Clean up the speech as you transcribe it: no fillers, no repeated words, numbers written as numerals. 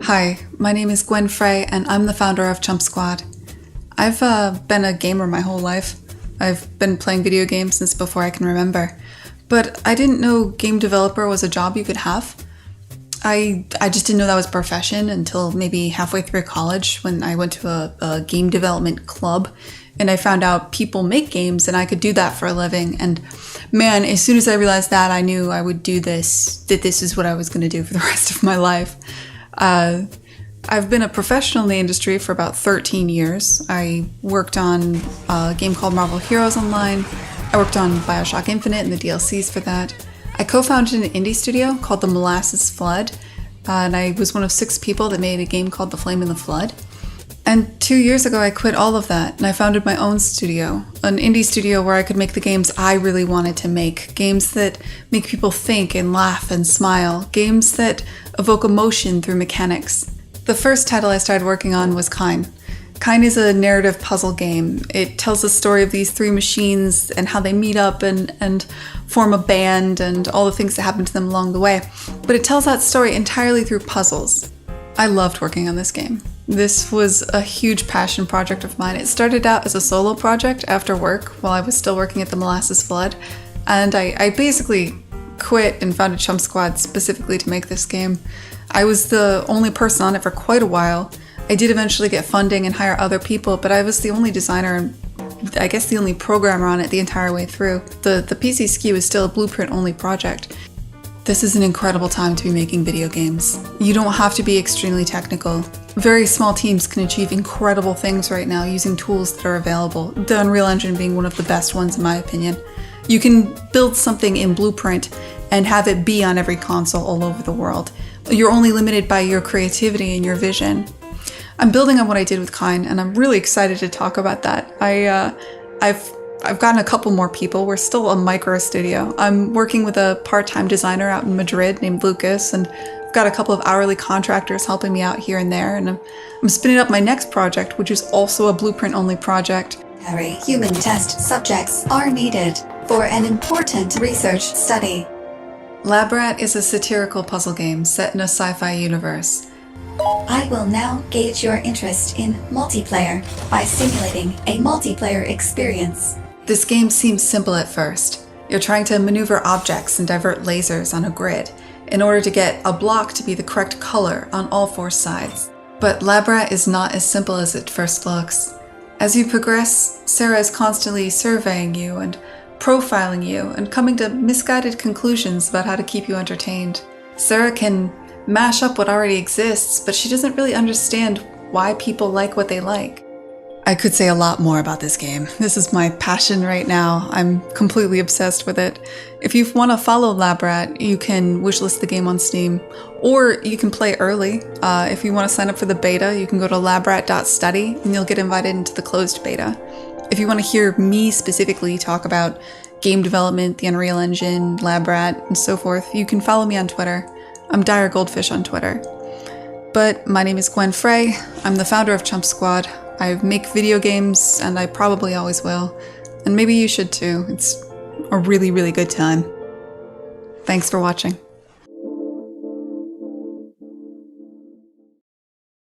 Hi, my name is Gwen Frey and I'm the founder of Chump Squad. I've been a gamer my whole life. I've been playing video games since before I can remember. But I didn't know game developer was a job you could have. I just didn't know that was a profession until maybe halfway through college when I went to a game development club and I found out people make games and I could do that for a living. And man, as soon as I realized that, I knew I would do this, that this is what I was going to do for the rest of my life. I've been a professional in the industry for about 13 years. I worked on a game called Marvel Heroes Online. I worked on BioShock Infinite and the DLCs for that. I co-founded an indie studio called the Molasses Flood, and I was one of 6 people that made a game called The Flame in the Flood. And 2 years ago, I quit all of that, and I founded my own studio, an indie studio where I could make the games I really wanted to make, games that make people think and laugh and smile, games that evoke emotion through mechanics. The first title I started working on was Kine. Kine is a narrative puzzle game. It tells the story of these 3 machines and how they meet up and form a band and all the things that happen to them along the way. But it tells that story entirely through puzzles. I loved working on this game. This was a huge passion project of mine. It started out as a solo project after work while I was still working at the Molasses Flood, and I basically quit and founded Chump Squad specifically to make this game. I was the only person on it for quite a while. I did eventually get funding and hire other people, but I was the only designer and I guess the only programmer on it the entire way through. The PC SKU is still a blueprint-only project. This is an incredible time to be making video games. You don't have to be extremely technical. Very small teams can achieve incredible things right now using tools that are available, the Unreal Engine being one of the best ones in my opinion. You can build something in Blueprint and have it be on every console all over the world. You're only limited by your creativity and your vision. I'm building on what I did with Kine, and I'm really excited to talk about that. I've gotten a couple more people. We're still a micro studio. I'm working with a part-time designer out in Madrid named Lucas, and I've got a couple of hourly contractors helping me out here and there, and I'm spinning up my next project, which is also a blueprint-only project. Human test subjects are needed for an important research study. Labrat is a satirical puzzle game set in a sci-fi universe. I will now gauge your interest in multiplayer by simulating a multiplayer experience. This game seems simple at first. You're trying to maneuver objects and divert lasers on a grid in order to get a block to be the correct color on all 4 sides. But Labrat is not as simple as it first looks. As you progress, Sarah is constantly surveying you and profiling you and coming to misguided conclusions about how to keep you entertained. Sarah can mash up what already exists, but she doesn't really understand why people like what they like. I could say a lot more about this game. This is my passion right now. I'm completely obsessed with it. If you want to follow Labrat, you can wishlist the game on Steam, or you can play early. If you want to sign up for the beta, you can go to labrat.study and you'll get invited into the closed beta. If you want to hear me specifically talk about game development, the Unreal Engine, Labrat, and so forth, you can follow me on Twitter. I'm Dire Goldfish on Twitter. But my name is Gwen Frey. I'm the founder of Chump Squad. I make video games, and I probably always will. And maybe you should too. It's a really, really good time. Thanks for watching.